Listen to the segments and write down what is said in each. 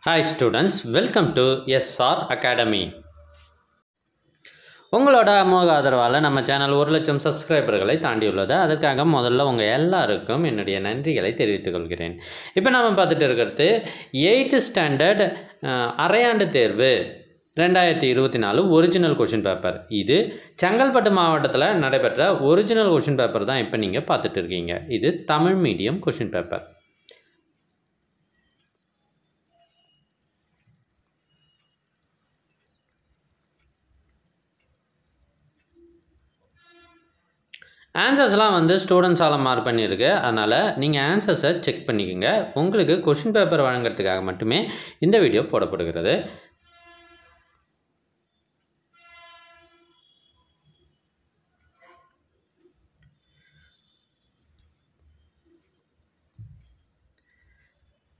Hi students, welcome to SR Academy. உங்களோட அமோக ஆதரவால் நம்ம சேனல் 1,00,000 சப்ஸ்கிரைபர்களை தாண்டியுள்ளது. அதற்காக முதல்ல உங்கள் எல்லாருக்கும் என்னுடைய நன்றிகளை தெரிவித்துக் கொள்கிறேன். இப்போ நம்ம பார்த்துட்டு இருக்கிறது 8th ஸ்டாண்டர்ட் அரையாண்டு தேர்வு 2024 ஒரிஜினல் கொஷின் பேப்பர். இது செங்கல்பட்டு மாவட்டத்தில் நடைபெற்ற ஒரிஜினல் கொஷின் பேப்பர் தான் இப்போ நீங்கள் பார்த்துட்டு இருக்கீங்க. இது தமிழ் மீடியம் கொஷின் பேப்பர். ஆன்சர்ஸ்லாம் ஸ்டூடெண்ட்ஸால் மார்க் பண்ணியிருக்கு. அதனால் நீங்கள் ஆன்சர்ஸை செக் பண்ணிக்கோங்க. உங்களுக்கு கொஷின் பேப்பர் வழங்குறதுக்காக மட்டுமே இந்த வீடியோ போடப்படுகிறது.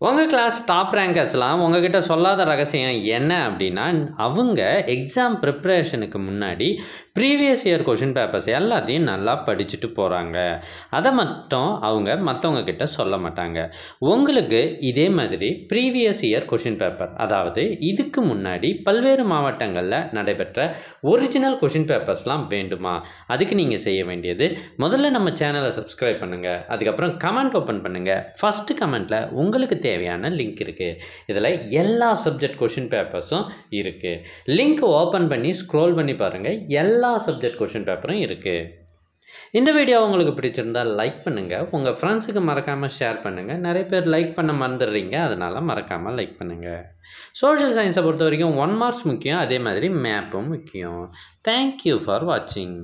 உங்கள் கிளாஸ் டாப் ரேங்கர்ஸ்லாம் உங்ககிட்ட சொல்லாத ரகசியம் என்ன அப்படின்னா, அவங்க எக்ஸாம் ப்ரிப்ரேஷனுக்கு முன்னாடி ப்ரீவியஸ் இயர் கொஷின் பேப்பர்ஸ் எல்லாத்தையும் நல்லா படிச்சுட்டு போகிறாங்க. அதை மட்டும் அவங்க மற்றவங்க கிட்ட சொல்ல மாட்டாங்க. உங்களுக்கு இதே மாதிரி ப்ரீவியஸ் இயர் கொஷின் பேப்பர், அதாவது இதுக்கு முன்னாடி பல்வேறு மாவட்டங்களில் நடைபெற்ற ஒரிஜினல் கொஷின் பேப்பர்ஸ்லாம் வேண்டுமா? அதுக்கு நீங்கள் செய்ய வேண்டியது, முதல்ல நம்ம சேனலை சப்ஸ்கிரைப் பண்ணுங்கள். அதுக்கப்புறம் கமெண்ட் ஓப்பன் பண்ணுங்கள். ஃபஸ்ட்டு கமெண்ட்டில் உங்களுக்கு தேவையான லிங்க் இருக்குது. இதில் எல்லா சப்ஜெக்ட் கொஷின் பேப்பர்ஸும் இருக்குது. லிங்க் ஓப்பன் பண்ணி ஸ்க்ரோல் பண்ணி பாருங்கள். எல்லா சப்ஜெக்ட் கொஷின் பேப்பரும் இருக்குது. இந்த வீடியோ உங்களுக்கு பிடிச்சிருந்தால் லைக் பண்ணுங்கள். உங்கள் ஃப்ரெண்ட்ஸுக்கு மறக்காமல் ஷேர் பண்ணுங்கள். நிறைய பேர் லைக் பண்ண மறந்துடுறீங்க, அதனால் மறக்காமல் லைக் பண்ணுங்கள். சோஷியல் சயின்ஸை பொறுத்த வரைக்கும் 1 மார்க்ஸ் முக்கியம், அதே மாதிரி மேப்பும் முக்கியம். தேங்க்யூ ஃபார் வாட்சிங்.